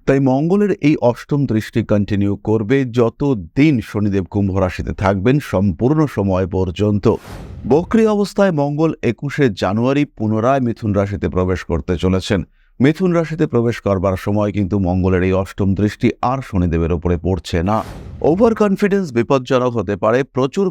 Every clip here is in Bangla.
তাই মঙ্গলের এই অষ্টম দৃষ্টি কন্টিনিউ করবে যতদিন শনিদেব কুম্ভ রাশিতে থাকবেন সম্পূর্ণ সময় পর্যন্ত। বক্রী অবস্থায় মঙ্গল 21শে জানুয়ারি পুনরায় মিথুন রাশিতে প্রবেশ করতে চলেছেন। মিথুন রাশিতে প্রবেশ করবার সময় কিন্তু মঙ্গলের এই অষ্টম দৃষ্টি আর শনিদেবের উপরে পড়ছে না। ওভার কনফিডেন্স বিপজ্জনক হতে পারে। প্রচুর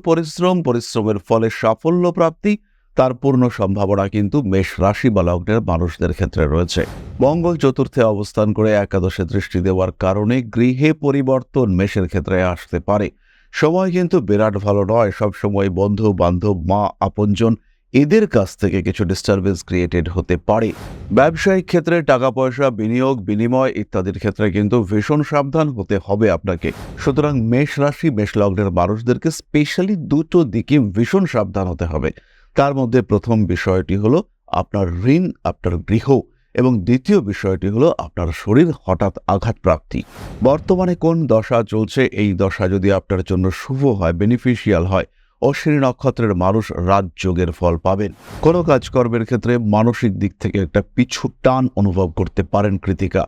পরিশ্রমের ফলে সাফল্য প্রাপ্তি তার পূর্ণ সম্ভাবনা কিন্তু মেষ রাশি বা লগ্নের মানুষদের ক্ষেত্রে রয়েছে। মঙ্গল চতুর্থে অবস্থান করে একাদশে দৃষ্টি দেওয়ার কারণে গৃহে পরিবর্তন মেষের ক্ষেত্রে আসতে পারে। সময় কিন্তু বিরাট ভালো নয়। সবসময় বন্ধু বান্ধব, মা, আপনজন এদের কাছ থেকে কিছু ডিস্টারবেন্স ক্রিয়েটেড হতে পারে। ব্যবসায়িক ক্ষেত্রে টাকা পয়সা বিনিয়োগ বিনিময় ইত্যাদির ক্ষেত্রে কিন্তু ভীষণ সাবধান হতে হবে আপনাকে। সুতরাং মেষ রাশি মেষ লগ্নের মানুষদেরকে স্পেশালি দুটো দিকে ভীষণ সাবধান হতে হবে। তার মধ্যে প্রথম বিষয়টি হলো আপনার ঋণ, আপনার গৃহ, এবং দ্বিতীয় বিষয়টি হলো আপনার শরীর হঠাৎ আঘাত প্রাপ্তি। বর্তমানে কোন দশা চলছে, এই দশা যদি আপনার জন্য শুভ হয়, বেনিফিশিয়াল হয়, অশ্বিনী নক্ষত্রের মানুষ রাজযোগের ফল পাবেন। কোনো কাজকর্মের ক্ষেত্রে মানসিক দিক থেকে একটা পিছু টান অনুভব করতে পারেন কৃতিকা।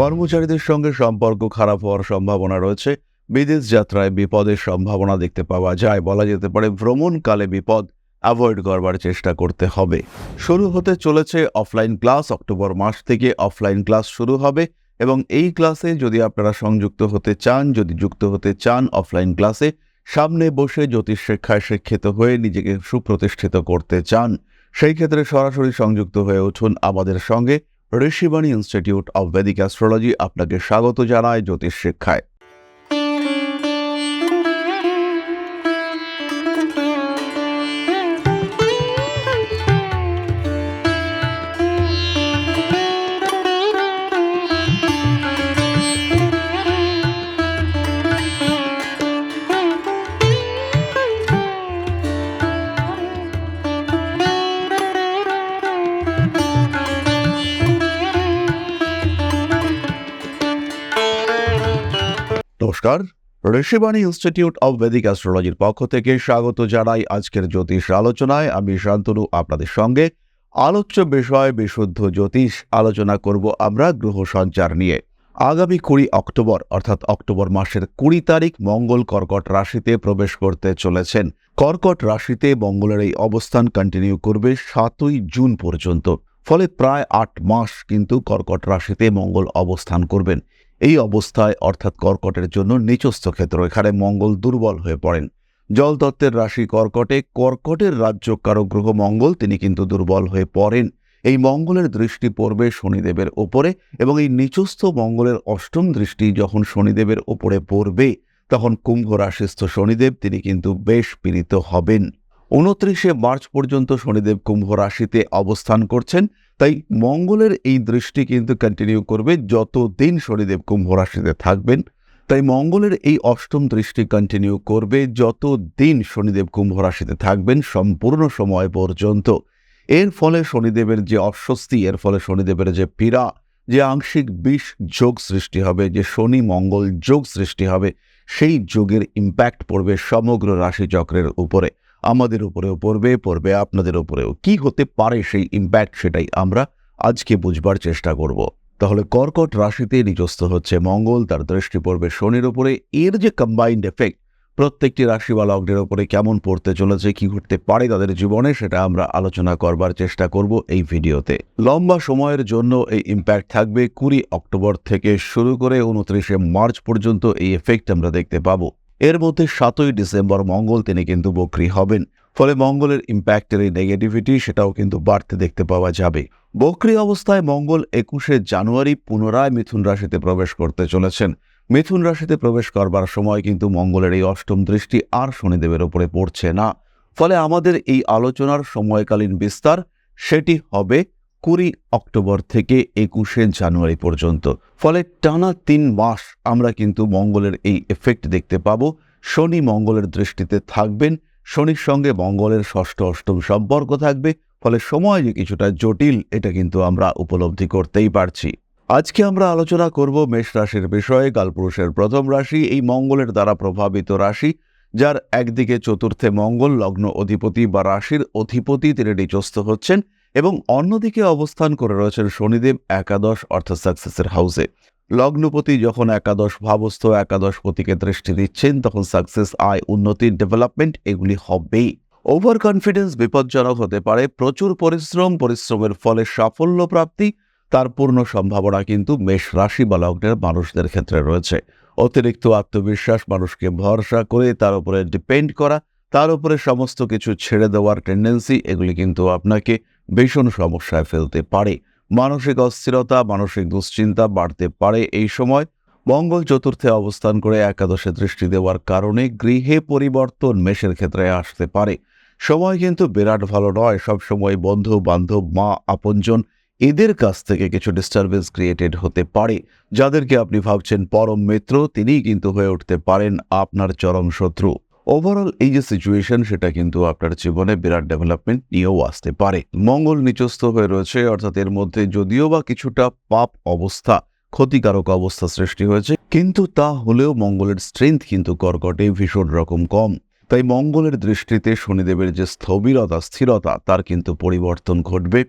কর্মচারীদের সঙ্গে সম্পর্ক খারাপ হওয়ার সম্ভাবনা রয়েছে। বিদেশ যাত্রায় বিপদের সম্ভাবনা দেখতে পাওয়া যায়। বলা যেতে পারে ভ্রমণকালে বিপদ অ্যাভয়েড করবার চেষ্টা করতে হবে। শুরু হতে চলেছে অফলাইন ক্লাস। অক্টোবর মাস থেকে অফলাইন ক্লাস শুরু হবে এবং এই ক্লাসে যদি আপনারা সংযুক্ত হতে চান, যদি যুক্ত হতে চান অফলাইন ক্লাসে, সামনে বসে জ্যোতিষ শিক্ষায় শিক্ষিত হয়ে নিজেকে সুপ্রতিষ্ঠিত করতে চান, সেই ক্ষেত্রে সরাসরি সংযুক্ত হয়ে উঠুন আমাদের সঙ্গে। Rishibani institute of Vedic astrology আপনাকে স্বাগত জানায় জ্যোতিষ শিক্ষায়। নমস্কার, ঋষিবাণী ইনস্টিটিউট অব ভেদিক অ্যাস্ট্রোলজির পক্ষ থেকে স্বাগত জানাই আজকের জ্যোতিষ আলোচনায়। আমি শান্তনু আপনাদের সঙ্গে। আলোচ্য বিষয় বিশুদ্ধ জ্যোতিষ। আলোচনা করব আমরা গ্রহ সঞ্চার নিয়ে। আগামী 20 অক্টোবর অর্থাৎ অক্টোবর মাসের 20 তারিখ মঙ্গল কর্কট রাশিতে প্রবেশ করতে চলেছেন। কর্কট রাশিতে মঙ্গলের এই অবস্থান কন্টিনিউ করবে 7ই জুন পর্যন্ত। ফলে প্রায় 8 মাস কিন্তু কর্কট রাশিতে মঙ্গল অবস্থান করবেন। এই অবস্থায় অর্থাৎ কর্কটের জন্য নিচস্থ ক্ষেত্র, এখানে মঙ্গল দুর্বল হয়ে পড়েন। জলতত্ত্বের রাশি কর্কটে, কর্কটের রাজ্যকারক গ্রহ মঙ্গল তিনি কিন্তু দুর্বল হয়ে পড়েন। এই মঙ্গলের দৃষ্টি পড়বে শনিদেবের ওপরে এবং এই নিচস্থ মঙ্গলের অষ্টম দৃষ্টি যখন শনিদেবের ওপরে পড়বে তখন কুম্ভ রাশিস্থ শনিদেব তিনি কিন্তু বেশ পীড়িত হবেন। 29শে মার্চ পর্যন্ত শনিদেব কুম্ভ রাশিতে অবস্থান করছেন। তাই মঙ্গলের এই দৃষ্টি কিন্তু কন্টিনিউ করবে যতদিন শনিদেব কুম্ভ রাশিতে থাকবেন। তাই মঙ্গলের এই অষ্টম দৃষ্টি কন্টিনিউ করবে যতদিন শনিদেব কুম্ভ রাশিতে থাকবেন সম্পূর্ণ সময় পর্যন্ত। এর ফলে শনিদেবের যে অস্বস্তি, এর ফলে শনিদেবের যে পীড়া, যে আংশিক বিষ যোগ সৃষ্টি হবে, যে শনি মঙ্গল যোগ সৃষ্টি হবে, সেই যোগের ইম্প্যাক্ট পড়বে সমগ্র রাশিচক্রের উপরে। আমাদের উপরেও পড়বে আপনাদের উপরেও। কি হতে পারে সেই ইম্প্যাক্ট, সেটাই আমরা আজকে বুঝবার চেষ্টা করব। তাহলে কর্কট রাশিতে নিচস্থ হচ্ছে মঙ্গল, তার দৃষ্টি পড়বে শনির উপরে। এর যে কম্বাইন্ড এফেক্ট প্রত্যেকটি রাশি বা লগ্নের উপরে কেমন পড়তে চলেছে, কি ঘটতে পারে তাদের জীবনে, সেটা আমরা আলোচনা করবার চেষ্টা করব এই ভিডিওতে। লম্বা সময়ের জন্য এই ইম্প্যাক্ট থাকবে। 20 অক্টোবর থেকে শুরু করে 29শে মার্চ পর্যন্ত এই এফেক্ট আমরা দেখতে পাবো। এর মধ্যে 7ই ডিসেম্বর মঙ্গল তিনি কিন্তু বক্রী হবেন। ফলে মঙ্গলের ইম্প্যাক্টের এই নেগেটিভিটি সেটাও কিন্তু বাড়তে দেখতে পাওয়া যাবে। বক্রী অবস্থায় মঙ্গল 21শে জানুয়ারি পুনরায় মিথুন রাশিতে প্রবেশ করতে চলেছেন। মিথুন রাশিতে প্রবেশ করবার সময় কিন্তু মঙ্গলের এই অষ্টম দৃষ্টি আর শনিদেবের উপরে পড়ছে না। ফলে আমাদের এই আলোচনার সময়কালীন বিস্তার সেটি হবে 20 অক্টোবর থেকে 21শে জানুয়ারি পর্যন্ত। ফলে টানা 3 মাস আমরা কিন্তু মঙ্গলের এই এফেক্ট দেখতে পাবো। শনি মঙ্গলের দৃষ্টিতে থাকবেন, শনির সঙ্গে মঙ্গলের ষষ্ঠ অষ্টম সম্পর্ক থাকবে। ফলে সময় যে কিছুটা জটিল এটা কিন্তু আমরা উপলব্ধি করতেই পারছি। আজকে আমরা আলোচনা করব মেষ রাশির বিষয়ে। কালপুরুষের প্রথম রাশি, এই মঙ্গলের দ্বারা প্রভাবিত রাশি, যার একদিকে চতুর্থে মঙ্গল লগ্ন অধিপতি বা রাশির অধিপতি তিনি নিচস্থ হচ্ছেন এবং অন্যদিকে অবস্থান করে রয়েছেন শনিদেব একাদশ অর্থাৎ সাকসেসের হাউসে। লগ্নপতি যখন একাদশ ভাবস্থ একাদশপতিকে দৃষ্টি দিচ্ছেন, তখন সাকসেস, আয়, উন্নতি, ডেভেলপমেন্ট এগুলি হবেই। ওভার কনফিডেন্স বিপজ্জনক হতে পারে। প্রচুর পরিশ্রমের ফলে সাফল্য প্রাপ্তি, তার পূর্ণ সম্ভাবনা কিন্তু মেষ রাশি বা লগ্নের মানুষদের ক্ষেত্রে রয়েছে। অতিরিক্ত আত্মবিশ্বাস, মানুষকে ভরসা করে তার উপরে ডিপেন্ড করা, তার উপরে সমস্ত কিছু ছেড়ে দেওয়ার টেন্ডেন্সি, এগুলি কিন্তু আপনাকে ভীষণ সমস্যায় ফেলতে পারে। মানসিক অস্থিরতা, মানসিক দুশ্চিন্তা বাড়তে পারে এই সময়। মঙ্গল চতুর্থে অবস্থান করে একাদশে দৃষ্টি দেওয়ার কারণে গৃহে পরিবর্তন মেষের ক্ষেত্রে আসতে পারে। সময় কিন্তু বিরাট ভালো নয়। সবসময় বন্ধু বান্ধব, মা, আপনজন এদের কাছ থেকে কিছু ডিস্টারবেন্স ক্রিয়েটেড হতে পারে। যাদেরকে আপনি ভাবছেন পরম মিত্র, তিনিই কিন্তু হয়ে উঠতে পারেন আপনার চরম শত্রু। ওভারঅল এই যে সিচুয়েশন, সেটা কিন্তু আপনার জীবনে বিরাট ডেভেলপমেন্ট নিয়েও আসতে পারে। মঙ্গল নিচস্থ হয়ে রয়েছে, অর্থাৎ এর মধ্যে যদিও বা কিছুটা পাপ অবস্থা, ক্ষতিকারক অবস্থা সৃষ্টি হয়েছে, কিন্তু তা হলেও মঙ্গলের স্ট্রেংথ কিন্তু কর্কটে ভীষণ রকম কম। তাই মঙ্গলের দৃষ্টিতে শনিদেবের যে স্থিরতা, তার কিন্তু পরিবর্তন ঘটবে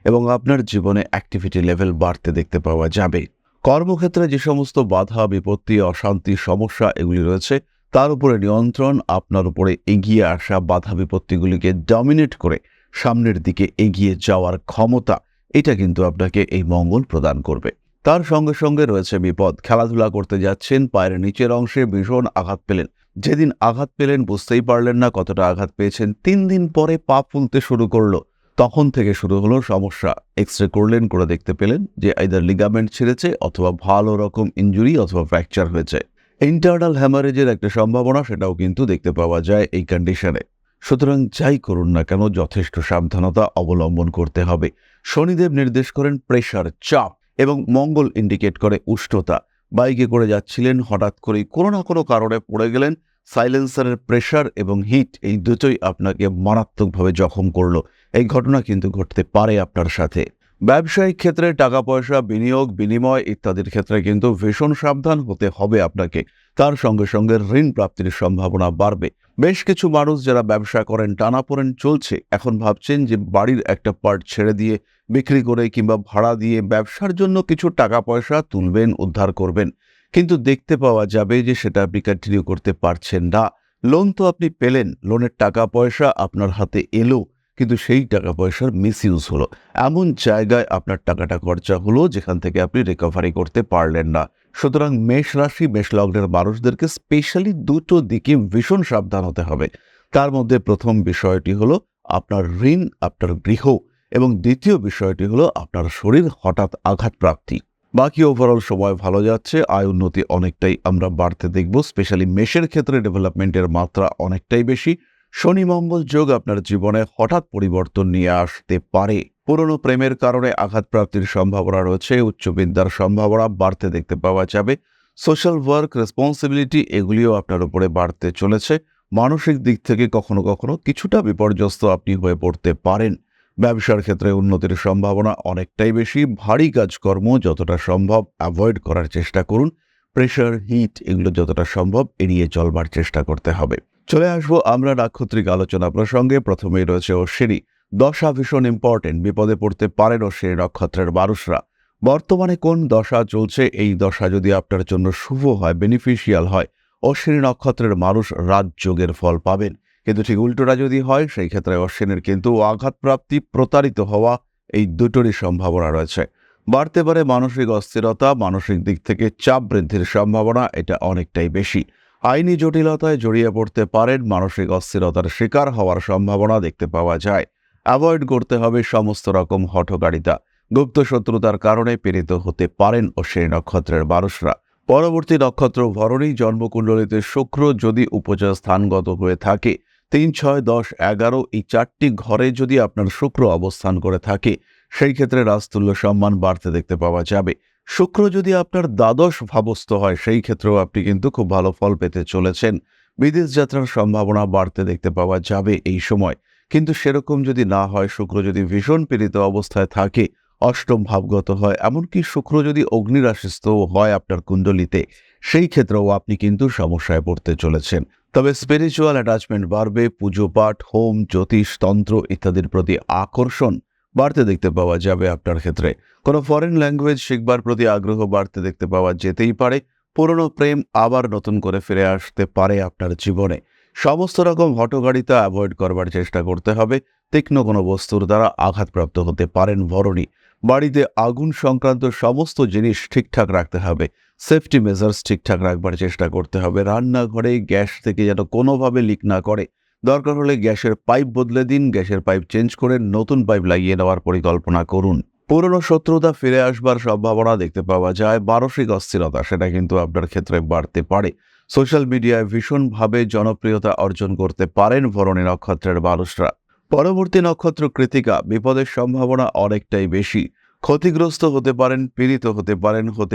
এবং আপনার জীবনে অ্যাক্টিভিটি লেভেল বাড়তে দেখতে পাওয়া যাবে। কর্মক্ষেত্রে যে সমস্ত বাধা, বিপত্তি, অশান্তি, সমস্যা এগুলি রয়েছে, তার উপরে নিয়ন্ত্রণ, আপনার উপরে এগিয়ে আসা বাধা বিপত্তিগুলিকে ডমিনেট করে সামনের দিকে এগিয়ে যাওয়ার ক্ষমতা, এটা কিন্তু আপনাকে এই মঙ্গল প্রদান করবে। তার সঙ্গে সঙ্গে রয়েছে বিপদ। খেলাধুলা করতে যাচ্ছেন, পায়ের নিচের অংশে ভীষণ আঘাত পেলেন। যেদিন আঘাত পেলেন বুঝতেই পারলেন না কতটা আঘাত পেয়েছেন। 3 দিন পরে পা ফুলতে শুরু করলো, তখন থেকে শুরু হলো সমস্যা। এক্সরে করলেন, করে দেখতে পেলেন যে আইদার লিগামেন্ট ছিঁড়েছে, অথবা ভালো রকম ইনজুরি অথবা ফ্র্যাকচার হয়েছে। ইন্টারনাল হ্যামারেজের একটা সম্ভাবনা, সেটাও কিন্তু দেখতে পাওয়া যায় এই কন্ডিশনে। সুতরাং যাই করুন না কেন, যথেষ্ট সাবধানতা অবলম্বন করতে হবে। শনিদেব নির্দেশ করেন প্রেশার, চাপ, এবং মঙ্গল ইন্ডিকেট করে উষ্ণতা। বাইকে করে যাচ্ছিলেন, হঠাৎ করেই কোনো না কোনো কারণে পড়ে গেলেন। সাইলেন্সারের প্রেশার এবং হিট, এই দুটোই আপনাকে মারাত্মকভাবে জখম করলো। এই ঘটনা কিন্তু ঘটতে পারে আপনার সাথে। ব্যবসায়িক ক্ষেত্রে টাকা পয়সা, বিনিয়োগ, বিনিময় ইত্যাদির ক্ষেত্রে কিন্তু ভীষণ সাবধান হতে হবে আপনাকে। তার সঙ্গে সঙ্গে ঋণ প্রাপ্তির সম্ভাবনা বাড়বে। বেশ কিছু মানুষ যারা ব্যবসা করেন, টানাপোড়েন চলছে, এখন ভাবছেন যে বাড়ির একটা পার্ট ছেড়ে দিয়ে, বিক্রি করে কিংবা ভাড়া দিয়ে ব্যবসার জন্য কিছু টাকা পয়সা তুলবেন, উদ্ধার করবেন। কিন্তু দেখতে পাওয়া যাবে যে সেটা আপনি কন্টিনিউ করতে পারছেন না। লোন তো আপনি পেলেন, লোনের টাকা পয়সা আপনার হাতে এলো, কিন্তু সেই টাকা পয়সার মিসইউজ হলো। এমন জায়গায় আপনার টাকাটা খরচা হলো যেখান থেকে আপনি রিকভারি করতে পারলেন না। সুতরাং মেষ রাশি, মেষ লগ্নের মানুষদেরকে স্পেশালি দুটো দিকে ভীষণ সাবধান হতে হবে। তার মধ্যে প্রথম বিষয়টি হলো আপনার ঋণ, আপনার গৃহ, এবং দ্বিতীয় বিষয়টি হলো আপনার শরীর হঠাৎ আঘাত প্রাপ্তি। বাকি ওভারঅল সময় ভালো যাচ্ছে, আয় উন্নতি অনেকটাই আমরা বাড়তে দেখব। স্পেশালি মেষের ক্ষেত্রে ডেভেলপমেন্টের মাত্রা অনেকটাই বেশি। শনি মঙ্গল যোগ আপনার জীবনে হঠাৎ পরিবর্তন নিয়ে আসতে পারে। পুরনো প্রেমের কারণে আঘাত প্রাপ্তির সম্ভাবনা রয়েছে। উচ্চ বিদ্যার সম্ভাবনা বাড়তে দেখতে পাওয়া যাবে। সোশ্যাল ওয়ার্ক, রেসপন্সিবিলিটি এগুলিও আপনার উপরে বাড়তে চলেছে। মানসিক দিক থেকে কখনো কখনো কিছুটা বিপর্যস্ত আপনি হয়ে পড়তে পারেন। ব্যবসার ক্ষেত্রে উন্নতির সম্ভাবনা অনেকটাই বেশি। ভারী কাজকর্ম যতটা সম্ভব অ্যাভয়েড করার চেষ্টা করুন। প্রেশার, হিট এগুলো যতটা সম্ভব এড়িয়ে চলবার চেষ্টা করতে হবে। চলে আসবো আমরা নাক্ষত্রিক আলোচনা প্রসঙ্গে। প্রথমেই রয়েছে অশ্বিনী। দশা ভীষণ ইম্পর্টেন্ট। বিপদে পড়তে পারেন অশ্বিনী নক্ষত্রের মানুষরা। বর্তমানে কোন দশা চলছে, এই দশা যদি আপনার জন্য শুভ হয়, বেনিফিশিয়াল হয়, অশ্বিনী নক্ষত্রের মানুষ রাজযোগের ফল পাবেন। কিন্তু ঠিক উল্টোটা যদি হয়, সেই ক্ষেত্রে অশ্বিনীর কিন্তু আঘাতপ্রাপ্তি, প্রতারিত হওয়া, এই দুটোরই সম্ভাবনা রয়েছে। বাড়তে পারে মানসিক অস্থিরতা, মানসিক দিক থেকে চাপ বৃদ্ধির সম্ভাবনা এটা অনেকটাই বেশি। আইনি জটিলতায় জড়িয়ে পড়তে পারেন, মানসিক অস্থিরতার শিকার হওয়ার সম্ভাবনা দেখতে পাওয়া যায়। অ্যাভয়েড করতে হবে সমস্ত রকম হঠকারিতা। গুপ্ত শত্রুতার কারণে পীড়িত হতে পারেন অশ্বিনী নক্ষত্রের মানুষরা। পরবর্তী নক্ষত্র ভরণী। জন্মকুণ্ডলিতে শুক্র যদি উপজয় স্থানগত হয়ে থাকে, 3, 6, 10, 11 এই 4টি ঘরে যদি আপনার শুক্র অবস্থান করে থাকে, সেই ক্ষেত্রে রাজতুল্য সম্মান বাড়তে দেখতে পাওয়া যাবে। শুক্র যদি আপনার দ্বাদশ ভাবস্থ হয়, সেই ক্ষেত্রেও আপনি কিন্তু খুব ভালো ফল পেতে চলেছেন। বিদেশ যাত্রার সম্ভাবনা বাড়তে দেখতে পাওয়া যাবে এই সময়। কিন্তু সেরকম যদি না হয়, শুক্র যদি ভীষণ পীড়িত অবস্থায় থাকে, অষ্টম ভাবগত হয়, এমনকি শুক্র যদি অগ্নিরাশিস্থ হয় আপনার কুণ্ডলিতে, সেই ক্ষেত্রেও আপনি কিন্তু সমস্যায় পড়তে চলেছেন। তবে স্পিরিচুয়াল অ্যাটাচমেন্ট বাড়বে। পুজো পাঠ, হোম, জ্যোতিষ, তন্ত্র ইত্যাদির প্রতি আকর্ষণ বাড়তে দেখতে পাওয়া যাবে আপনার ক্ষেত্রে। কোনো ফরেন ল্যাঙ্গুয়েজ শিখবার প্রতি আগ্রহ বাড়তে দেখতে পাওয়া যেতেই পারে। পুরনো প্রেম আবার নতুন করে ফিরে আসতে পারে আপনার জীবনে। সমস্ত রকম হঠকারিতা অ্যাভয়েড করবার চেষ্টা করতে হবে। তীক্ষ্ণ কোনো বস্তুর দ্বারা আঘাতপ্রাপ্ত হতে পারেন ভরণী। বাড়িতে আগুন সংক্রান্ত সমস্ত জিনিস ঠিকঠাক রাখতে হবে। সেফটি মেজার্স ঠিকঠাক রাখবার চেষ্টা করতে হবে। রান্নাঘরে গ্যাস থেকে যেন কোনোভাবে লিক না করে। দরকার হলে গ্যাসের পাইপ বদলে দিন, গ্যাসের পাইপ চেঞ্জ করে নতুন পাইপ লাগিয়ে নেওয়ার পরিকল্পনা করুন। পুরনো শত্রুতা ফিরে আসবার সম্ভাবনা দেখতে পাওয়া যায়। মানসিক অস্থিরতা সেটা কিন্তু আপনার ক্ষেত্রে বাড়তে পারে। সোশ্যাল মিডিয়ায় ভীষণভাবে জনপ্রিয়তা অর্জন করতে পারেন ভরণী নক্ষত্রের মানুষরা। পরবর্তী নক্ষত্র কৃত্তিকা, বিপদের সম্ভাবনা অনেকটাই বেশি। ক্ষতিগ্রস্ত হতে পারেন, পীড়িত হতে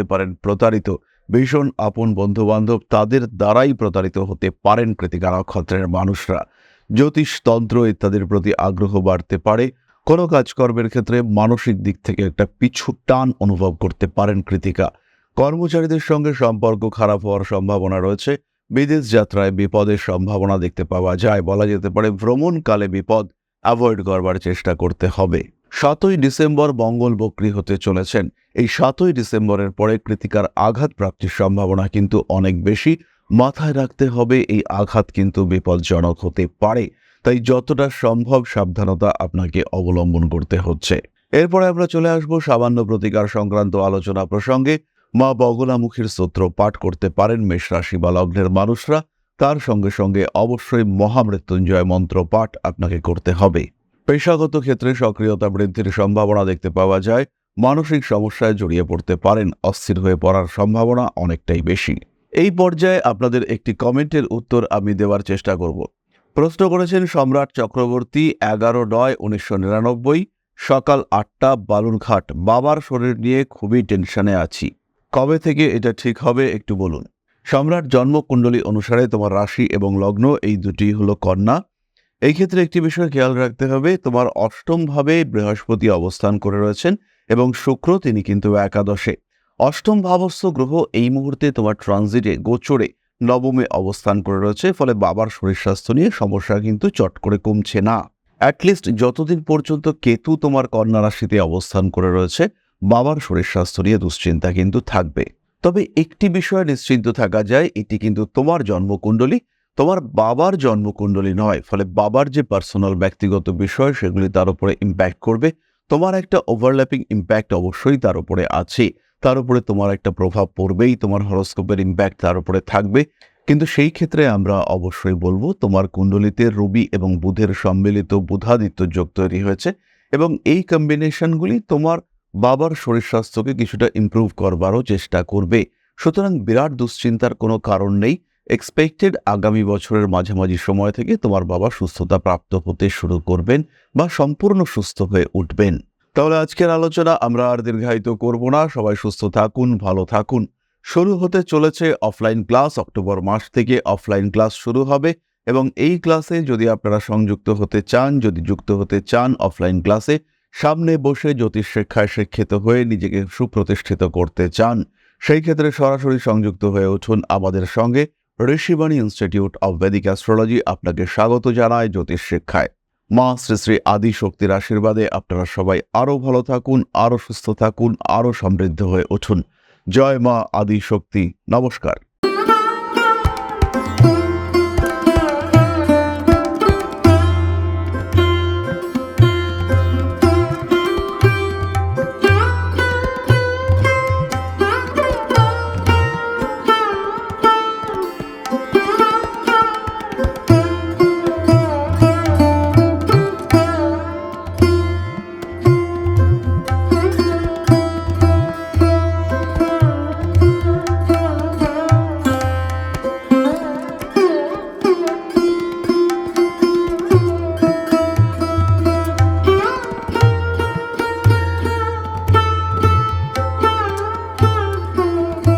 পারেন প্রতারিত। ভীষণ আপন বন্ধুবান্ধব তাদের দ্বারাই প্রতারিত হতে পারেন কৃত্তিকা নক্ষত্রের মানুষরা। জ্যোতিষ, তন্ত্র ইত্যাদির প্রতি আগ্রহ বাড়তে পারে। কোনো কাজকর্মের ক্ষেত্রে মানসিক দিক থেকে একটা পিছু টান অনুভব করতে পারেন কৃত্তিকা। কর্মচারীদের সঙ্গে সম্পর্ক খারাপ হওয়ার সম্ভাবনা রয়েছে। বিদেশ যাত্রায় বিপদের সম্ভাবনা দেখতে পাওয়া যায়। বলা যেতে পারে ভ্রমণকালে বিপদ অ্যাভয়েড করবার চেষ্টা করতে হবে। 7ই ডিসেম্বর মঙ্গল বক্রী হতে চলেছেন। এই 7ই ডিসেম্বরের পরে কৃত্তিকার আঘাত প্রাপ্তির সম্ভাবনা কিন্তু অনেক বেশি। মাথায় রাখতে হবে এই আঘাত কিন্তু বিপজ্জনক হতে পারে। তাই যতটা সম্ভব সাবধানতা আপনাকে অবলম্বন করতে হচ্ছে। এরপরে আমরা চলে আসব সামান্য প্রতিকার সংক্রান্ত আলোচনা প্রসঙ্গে। মা বগলামুখীর স্তোত্র পাঠ করতে পারেন মেষ রাশি বা লগ্নের মানুষরা। তার সঙ্গে সঙ্গে অবশ্যই মহামৃত্যুঞ্জয় মন্ত্র পাঠ আপনাকে করতে হবে। পেশাগত ক্ষেত্রে সক্রিয়তা বৃদ্ধির সম্ভাবনা দেখতে পাওয়া যায়। মানসিক সমস্যায় জড়িয়ে পড়তে পারেন। অস্থির হয়ে পড়ার সম্ভাবনা অনেকটাই বেশি। এই পর্যায়ে আপনাদের একটি কমেন্টের উত্তর আমি দেওয়ার চেষ্টা করব। প্রশ্ন করেছেন সম্রাট চক্রবর্তী, 11/9/1999, সকাল 8টা, বালুরঘাট। বাবার শরীর নিয়ে খুবই টেনশনে আছি। কবে থেকে এটা ঠিক হবে একটু বলুন। সম্রাট, জন্মকুণ্ডলী অনুসারে তোমার রাশি এবং লগ্ন এই দুটি হলো কন্যা। এই ক্ষেত্রে একটি বিষয় খেয়াল রাখতে হবে, তোমার অষ্টম ভাবে বৃহস্পতি অবস্থান করে রয়েছেন এবং শুক্র তিনি কিন্তু একাদশে। অষ্টম ভাবস্থ গ্রহ এই মুহূর্তে তোমার ট্রানজিটে গোচরে নবমে অবস্থান করে রয়েছে। ফলে বাবার শরীর স্বাস্থ্য নিয়ে সমস্যা কিন্তু চট করে কমছে না। অ্যাটলিস্ট যতদিন পর্যন্ত কেতু তোমার কন্যা রাশিতে অবস্থান করে রয়েছে, বাবার শরীর স্বাস্থ্য নিয়ে দুশ্চিন্তা কিন্তু থাকবে। তবে একটি বিষয় নিশ্চিন্ত থাকা যায়, এটি কিন্তু তোমার জন্মকুণ্ডলী, তোমার বাবার জন্মকুণ্ডলী নয়। ফলে বাবার যে পার্সোনাল ব্যক্তিগত বিষয় সেগুলি তার উপরে ইম্প্যাক্ট করবে। তোমার একটা ওভারল্যাপিং ইম্প্যাক্ট অবশ্যই তার উপরে আছে। তার উপরে তোমার একটা প্রভাব পড়বেই, তোমার হরোস্কোপের ইম্প্যাক্ট তার উপরে থাকবে। কিন্তু সেই ক্ষেত্রে আমরা অবশ্যই বলবো তোমার কুণ্ডলিতে রবি এবং বুধের সম্মিলিত বুধাদিত্য যোগ তৈরি হয়েছে এবং এই কম্বিনেশনগুলি তোমার বাবার শরীর স্বাস্থ্যকে কিছুটা ইমপ্রুভ করবারও চেষ্টা করবে। সুতরাং বিরাট দুশ্চিন্তার কোনো কারণ নেই। এক্সপেক্টেড আগামী বছরের মাঝামাঝি সময় থেকে তোমার বাবা সুস্থতা প্রাপ্ত হতে শুরু করবেন বা সম্পূর্ণ সুস্থ হয়ে উঠবেন। তাহলে আজকের আলোচনা আমরা আর দীর্ঘায়িত করব না। সবাই সুস্থ থাকুন, ভালো থাকুন। শুরু হতে চলেছে অফলাইন ক্লাস। অক্টোবর মাস থেকে অফলাইন ক্লাস শুরু হবে এবং এই ক্লাসে যদি আপনারা সংযুক্ত হতে চান, যদি যুক্ত হতে চান অফলাইন ক্লাসে, সামনে বসে জ্যোতিষ শিক্ষায় শিক্ষিত হয়ে নিজেকে সুপ্রতিষ্ঠিত করতে চান, সেই ক্ষেত্রে সরাসরি সংযুক্ত হয়ে উঠুন আমাদের সঙ্গে। Rishibani institute of Vedic astrology আপনাকে স্বাগত জানায় জ্যোতিষ শিক্ষায়। মা শ্রী শ্রী আদি শক্তির আশীর্বাদে আপনারা সবাই আরও ভালো থাকুন, আরও সুস্থ থাকুন, আরও সমৃদ্ধ হয়ে উঠুন। জয় মা আদি শক্তি। নমস্কার।